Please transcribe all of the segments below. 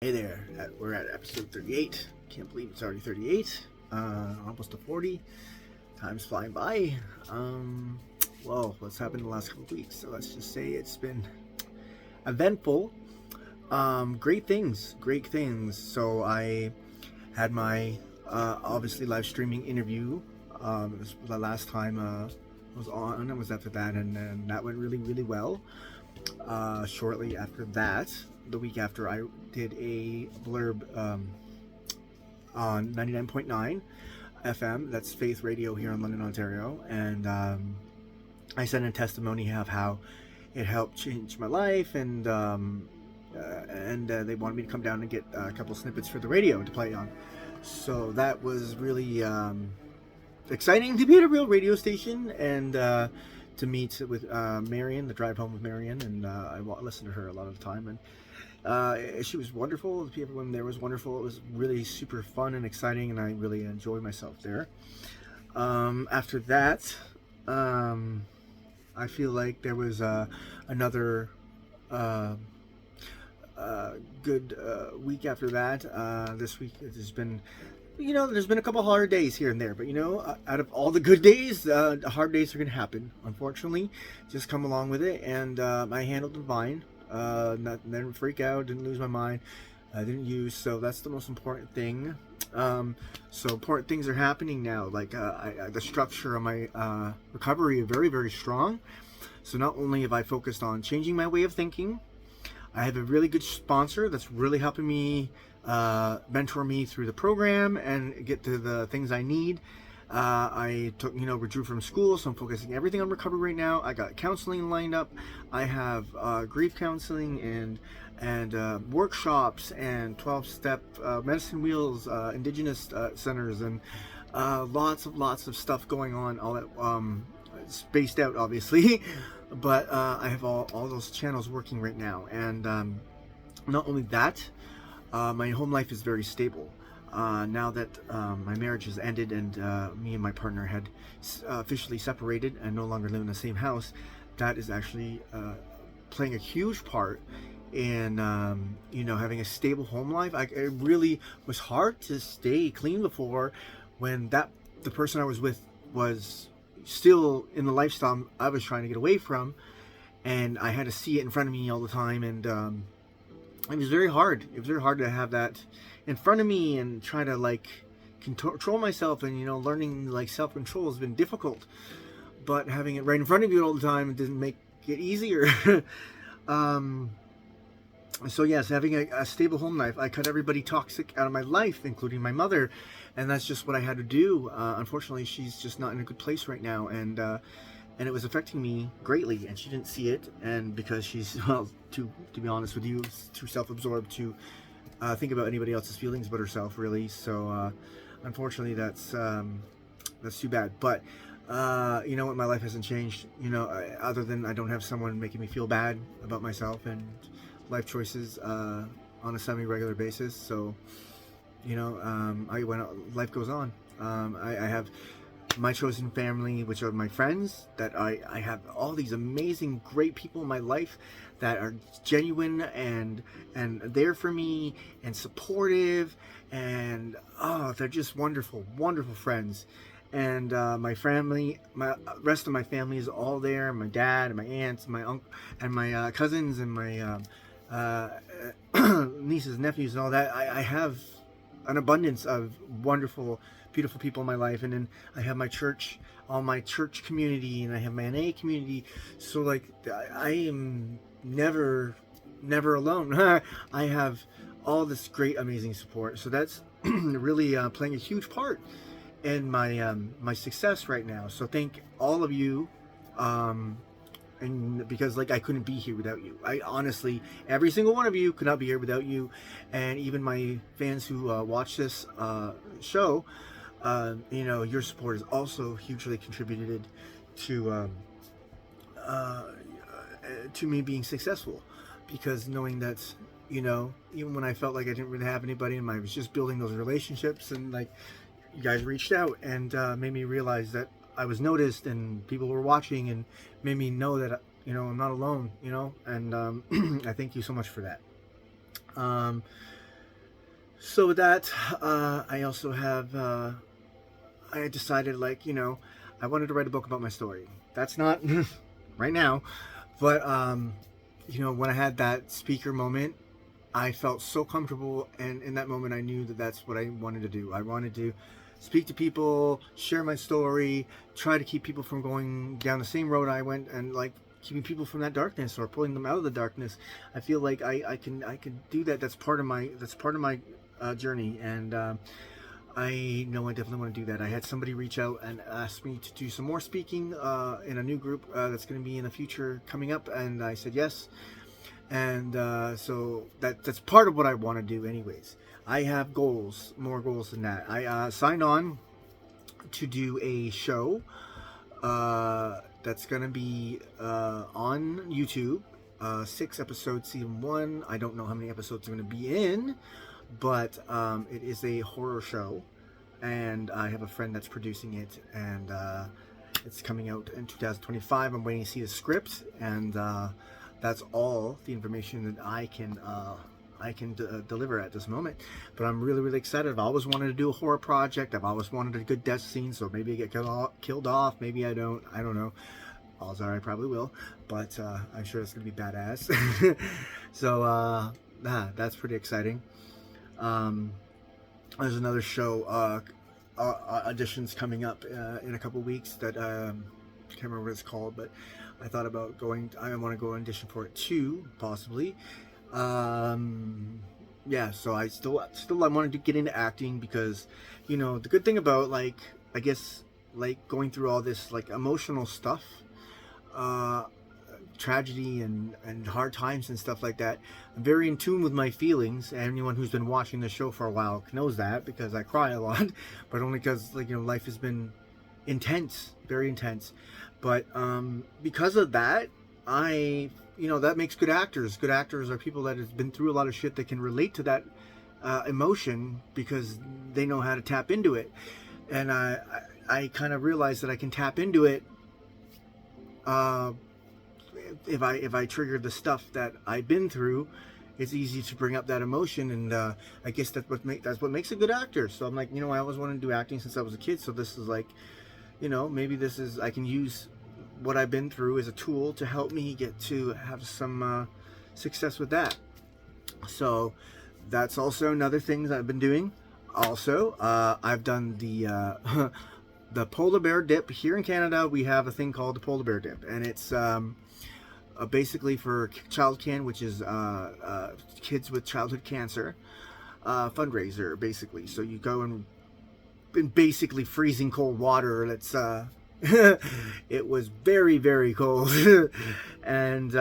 Hey there, we're at episode 38. Can't believe it's already 38. Almost to 40. Time's flying by. Well, what's happened in the last couple of weeks? So let's just say it's been eventful. Great things. So I had my obviously live streaming interview. This was the last time I was on. I was after that, and that went really well. Shortly after that, the week after, I did a blurb on 99.9 FM. That's Faith Radio here in London, Ontario. And I sent a testimony of how it helped change my life. And they wanted me to come down and get a couple snippets for the radio to play on. So that was really exciting to be at a real radio station and to meet with Marion, the drive home with Marion. And I listened to her a lot of the time. And she was wonderful. Everyone there was wonderful. It was really super fun and exciting, and I really enjoyed myself there. After that, I feel like there was another good week after that. This week there's been a couple hard days here and there, but out of all the good days, hard days are going to happen, unfortunately. Just come along with it, and I handled them fine. Didn't freak out, didn't lose my mind, didn't use. So that's the most important thing. So important things are happening now. Like the structure of my recovery is very strong. So not only have I focused on changing my way of thinking, I have a really good sponsor that's really helping me mentor me through the program and get to the things I need. I withdrew from school, so I'm focusing everything on recovery right now. I got counseling lined up. I have grief counseling and workshops and 12-step medicine wheels, indigenous centers, and lots of stuff going on. All that spaced out, obviously, but I have all those channels working right now. And not only that, my home life is very stable. Now that my marriage has ended and me and my partner had officially separated and no longer live in the same house, that is actually playing a huge part in having a stable home life. It really was hard to stay clean before, when the person I was with was still in the lifestyle I was trying to get away from, and I had to see it in front of me all the time, and it was very hard. It was very hard to have that in front of me and try to control myself, and learning self-control has been difficult, but having it right in front of you all the time didn't make it easier. So yes, having a stable home life. I cut everybody toxic out of my life, including my mother, and that's just what I had to do. Unfortunately, she's just not in a good place right now, and it was affecting me greatly, and she didn't see it. And because she's, to be honest with you, too self-absorbed to think about anybody else's feelings but herself, really. So unfortunately, that's too bad. But you know what, my life hasn't changed, other than I don't have someone making me feel bad about myself and life choices on a semi-regular basis. So life goes on. I have my chosen family, which are my friends, that I have all these amazing, great people in my life that are genuine and there for me and supportive, and they're just wonderful friends. And my family, my rest of my family is all there. My dad and my aunts, and my uncle and my cousins and my nieces and nephews and all that. I have an abundance of wonderful, beautiful people in my life. And then I have my church, all my church community, and I have my NA community. So I am never alone. I have all this great, amazing support. So that's really playing a huge part in my success right now. So thank all of you. And because I couldn't be here without you. I honestly, every single one of you could not be here without you. And even my fans who watch this show, your support has also hugely contributed to me being successful. Because knowing that, even when I felt like I didn't really have anybody, and I was just building those relationships, and you guys reached out and made me realize that I was noticed and people were watching, and made me know that I'm not alone, and I thank you so much for that. So with that, I also have, I decided, like, I wanted to write a book about my story. That's not right now, but, when I had that speaker moment, I felt so comfortable, and in that moment I knew that that's what I wanted to do. I wanted to speak to people, share my story, try to keep people from going down the same road I went, and like keeping people from that darkness or pulling them out of the darkness. I feel like I can do that. That's part of my journey, and I know I definitely want to do that. I had somebody reach out and ask me to do some more speaking in a new group that's going to be in the future coming up, and I said yes. And so that's part of what I want to do anyways. I have goals, more goals than that. I signed on to do a show that's going to be on YouTube. 6 episodes, season 1. I don't know how many episodes are going to be in, but it is a horror show. And I have a friend that's producing it, and it's coming out in 2025. I'm waiting to see the script, and that's all the information that I can deliver at this moment. But I'm really, really excited. I've always wanted to do a horror project. I've always wanted a good death scene, so maybe I get killed off. Maybe I don't. I don't know. Odds are I probably will, but I'm sure it's going to be badass. So that's pretty exciting. There's another show, auditions coming up in a couple weeks that I can't remember what it's called, but I thought about going. I want to go audition for it too, possibly. Yeah, so I still I wanted to get into acting because, the good thing about, like, I guess, like, going through all this, like, emotional stuff, tragedy and hard times and stuff like that, I'm very in tune with my feelings. And anyone who's been watching the show for a while knows that, because I cry a lot, but only because, like, life has been intense, very intense. But because of that, that makes good actors. Good actors are people that have been through a lot of shit that can relate to that emotion, because they know how to tap into it. And I kind of realized that I can tap into it if I trigger the stuff that I've been through. It's easy to bring up that emotion, and I guess that's what makes a good actor. So I'm like, I always wanted to do acting since I was a kid. So this is like, maybe I can use what I've been through as a tool to help me get to have some success with that. So that's also another thing that I've been doing. Also, I've done the the polar bear dip. Here in Canada, we have a thing called the polar bear dip, and it's basically for Child Can, which is kids with childhood cancer fundraiser, basically. So you go in basically freezing cold water. That's it was very, very cold. And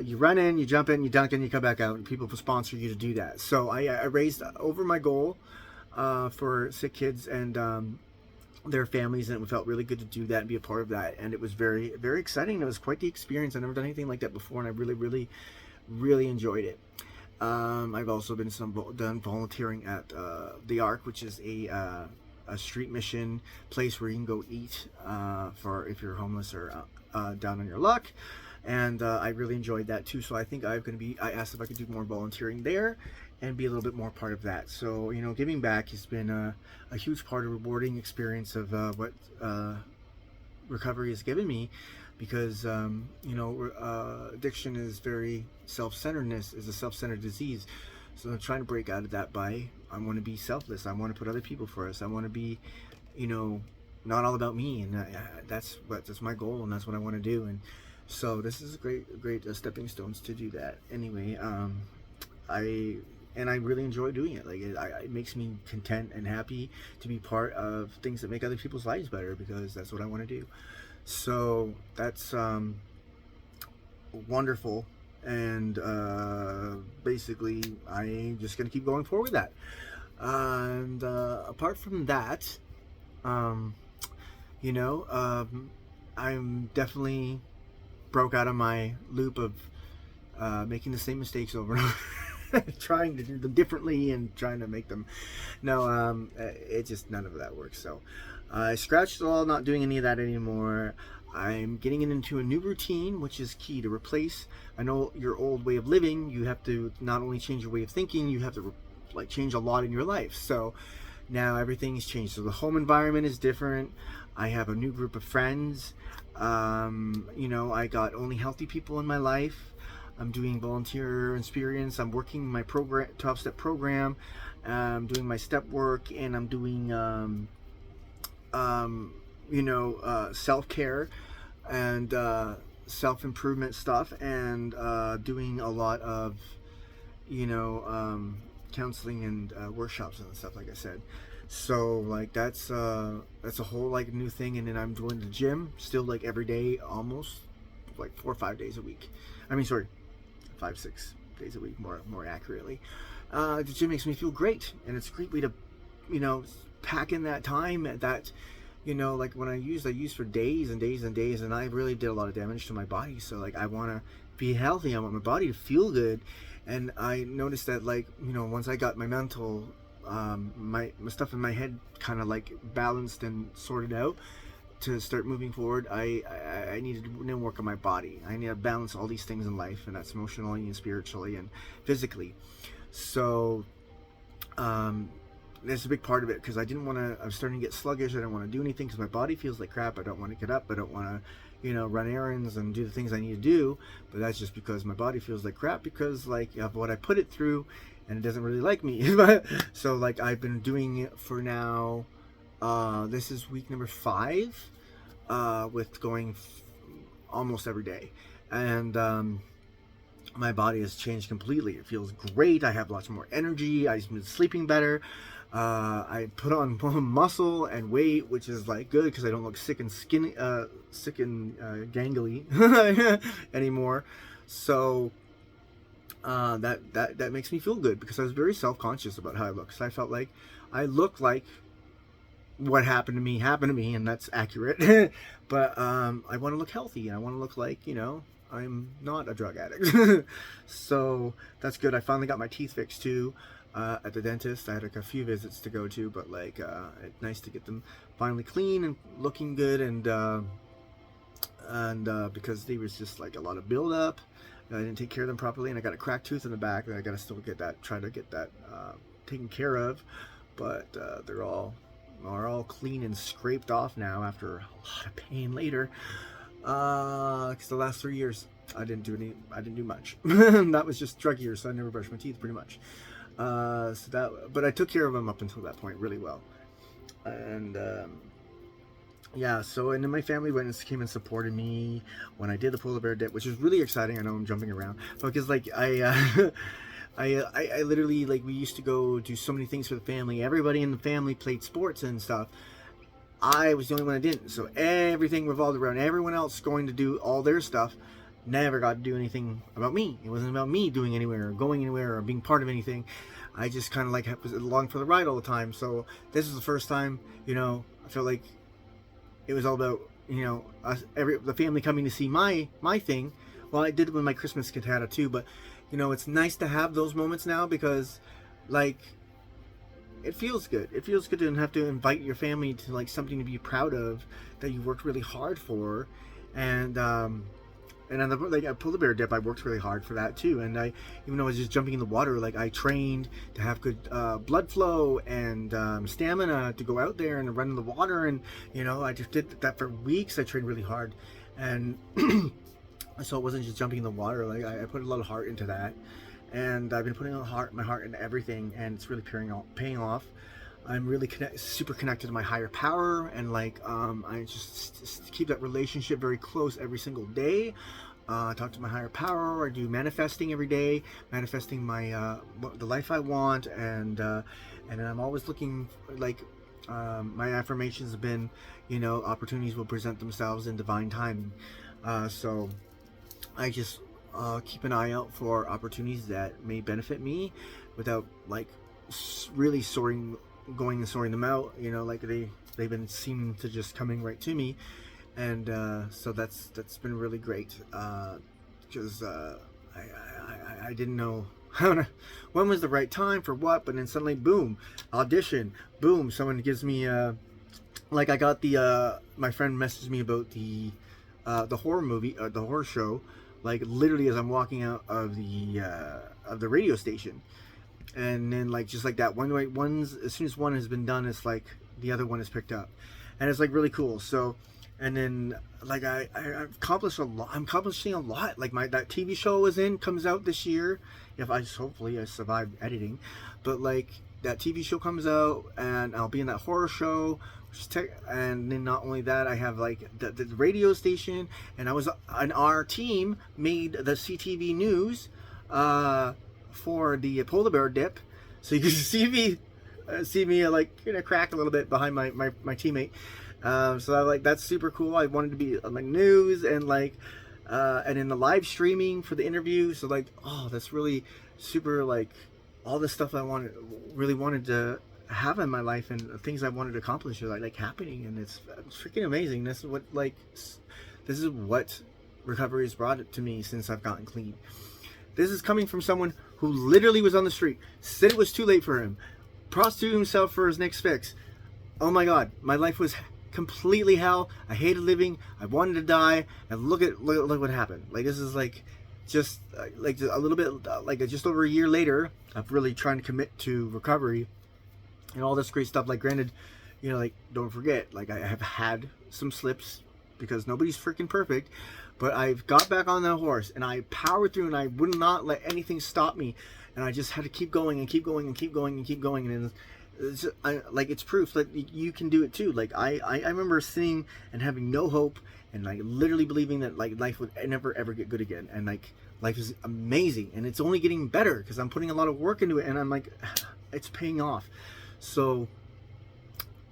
you run in, you jump in, you dunk in, you come back out, and people sponsor you to do that. So I raised over my goal for sick kids and their families, and it felt really good to do that and be a part of that. And it was very, very exciting. It was quite the experience. I've never done anything like that before, and I really, really, really enjoyed it. I've also done volunteering at the Ark, which is a street mission place where you can go eat for if you're homeless or down on your luck. And I really enjoyed that too. So I think I asked if I could do more volunteering there and be a little bit more part of that. So, giving back has been a huge part of rewarding experience of what recovery has given me, because addiction is very self-centeredness is a self-centered disease. So I'm trying to break out of that I want to be selfless. I want to put other people first. I want to be, not all about me, and that's my goal, and that's what I want to do. And so this is great stepping stones to do that. Anyway, I really enjoy doing it. Like it makes me content and happy to be part of things that make other people's lives better, because that's what I want to do. So that's wonderful. And basically I'm just gonna keep going forward with that. And apart from that, I'm definitely broke out of my loop of making the same mistakes over and over. Trying to do them differently and trying to make them it just, none of that works. So I scratched it all, not doing any of that anymore. I'm getting into a new routine, which is key to replace. I know your old way of living. You have to not only change your way of thinking, you have to like change a lot in your life. So now everything's changed. So the home environment is different. I have a new group of friends. I got only healthy people in my life. I'm doing volunteer experience. I'm working my program, 12-step program. I'm doing my step work, and I'm doing, self-care and self-improvement stuff, and doing a lot of, counseling and workshops and stuff, like I said. So like that's a whole like new thing. And then I'm going to the gym still, like every day, almost like 4 or 5 days a week. I mean, sorry, 5-6 days a week, more accurately. The gym makes me feel great, and it's a great way to, pack in that time that, like when I used for days and days and days, and I really did a lot of damage to my body. So like I want to be healthy. I want my body to feel good. And I noticed that, like, once I got my mental, my stuff in my head kind of like balanced and sorted out to start moving forward, I needed to work on my body. I need to balance all these things in life, and that's emotionally and spiritually and physically. So that's a big part of it, because I was starting to get sluggish. I didn't want to do anything because my body feels like crap. I don't want to get up. I don't want to run errands and do the things I need to do. But that's just because my body feels like crap, because like of what I put it through, and it doesn't really like me. So like I've been doing it for now, this is week number 5, with going almost every day. And my body has changed completely. It feels great. I have lots more energy. I've been sleeping better. I put on muscle and weight, which is like good, because I don't look sick and skinny, gangly anymore. So that makes me feel good, because I was very self-conscious about how I look. So I felt like I look like what happened to me, and that's accurate. But I want to look healthy, and I want to look like, I'm not a drug addict. So that's good. I finally got my teeth fixed too, at the dentist. I had like a few visits to go to, but like it's nice to get them finally clean and looking good. And because there was just like a lot of buildup, I didn't take care of them properly, and I got a cracked tooth in the back that I gotta still try to get that taken care of. But they're all clean and scraped off now, after a lot of pain later. Because the last 3 years I didn't do much. That was just drug years, so I never brushed my teeth, pretty much. But I took care of them up until that point really well. And and then my family went and came and supported me when I did the polar bear dip, which was really exciting. I know I'm jumping around, because like I literally, like, we used to go do so many things for the family. Everybody in the family played sports and stuff. I was the only one that didn't. So everything revolved around everyone else going to do all their stuff. Never got to do anything about me. It wasn't about me doing anywhere or going anywhere or being part of anything. I just kind of like was along for the ride all the time. So this was the first time, I felt like it was all about, us, the family coming to see my thing. Well, I did it with my Christmas cantata too, but it's nice to have those moments now, because like it feels good. It feels good to have to invite your family to like something to be proud of that you worked really hard for. And on the polar bear dip, I worked really hard for that too. And even though I was just jumping in the water, like I trained to have good blood flow and stamina to go out there and run in the water. And I just did that for weeks. I trained really hard, and so it wasn't just jumping in the water. Like I put a lot of heart into that, and I've been putting my heart into everything, and it's really paying off. I'm really super connected to my higher power, and like I just keep that relationship very close every single day. I talk to my higher power. I do manifesting every day, manifesting my the life I want, and I'm always looking, like my affirmations have been, opportunities will present themselves in divine timing. So I just keep an eye out for opportunities that may benefit me, without like really going and sorting them out. Like they've been seeming to just coming right to me. And so that's been really great, because I didn't know when was the right time for what, but then suddenly, boom, audition, boom, someone gives me like I got my friend messaged me about the horror movie, the horror show, like literally as I'm walking out of the radio station. and then like just like that one's as soon as one has been done, it's like the other one is picked up, and it's like really cool. So, and then like I've accomplished a lot. I'm accomplishing a lot. Like that TV show comes out this year. If I just hopefully I survive editing, but like that TV show comes out, and I'll be in that horror show. And then not only that, I have like the radio station, and our team made the CTV news for the polar bear dip, so you can see me like crack a little bit behind my teammate. So that's super cool. I wanted to be on the news and and in the live streaming for the interview. So like, oh, that's really super, like all the stuff I really wanted to have in my life, and things I wanted to accomplish are like happening, and it's freaking amazing. This is what recovery has brought it to me since I've gotten clean. This is coming from someone who literally was on the street, said it was too late for him, prostituted himself for his next fix. Oh my God, my life was completely hell. I hated living. I wanted to die, and look what happened. Like this is just a little bit just over a year later of really trying to commit to recovery and all this great stuff. Like granted, like don't forget, like I have had some slips because nobody's freaking perfect, but I've got back on that horse and I powered through, and I would not let anything stop me, and I just had to keep going and keep going and keep going and keep going. And it's proof that you can do it too. Like I remember sitting and having no hope, and like literally believing that like life would never ever get good again, and like life is amazing, and it's only getting better because I'm putting a lot of work into it, and I'm like, it's paying off. So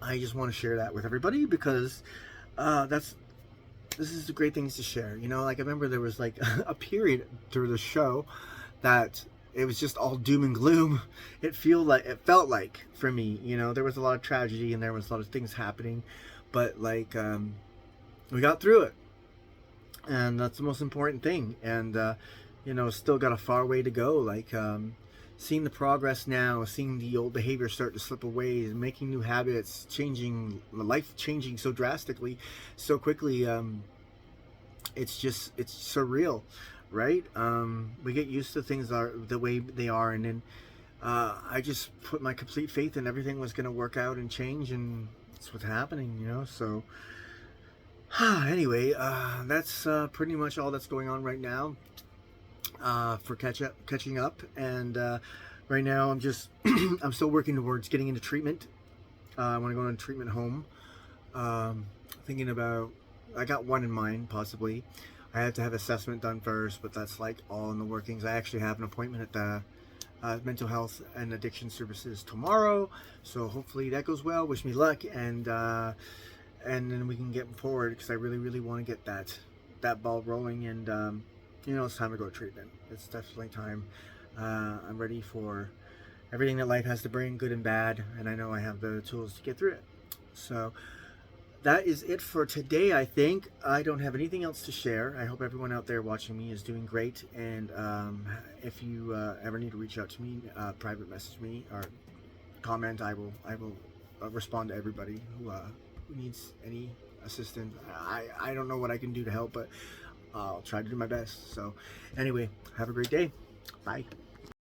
I just want to share that with everybody because this is the great things to share. Like I remember there was like a period through the show that it was just all doom and gloom. It felt like for me, there was a lot of tragedy and there was a lot of things happening, but like we got through it, and that's the most important thing. And still got a far way to go. Like seeing the progress now, seeing the old behavior start to slip away, making new habits, life changing so drastically, so quickly. It's surreal, right? We get used to things the way they are, and then I just put my complete faith in everything was going to work out and change, and that's what's happening, so anyway, that's pretty much all that's going on right now for catching up. And right now I'm just I'm still working towards getting into treatment. I want to go into treatment home. Thinking about, I got one in mind possibly. I have to have assessment done first, but that's like all in the workings. I actually have an appointment at the mental health and addiction services tomorrow, so hopefully that goes well. Wish me luck, and then we can get forward, because I really want to get that ball rolling. And it's time to go to treatment. It's definitely time. I'm ready for everything that life has to bring, good and bad, and I know I have the tools to get through it. So that is it for today, I think. I don't have anything else to share. I hope everyone out there watching me is doing great. And if you ever need to reach out to me, private message me or comment. I will respond to everybody who needs any assistance. I don't know what I can do to help, but I'll try to do my best. So anyway, have a great day. Bye.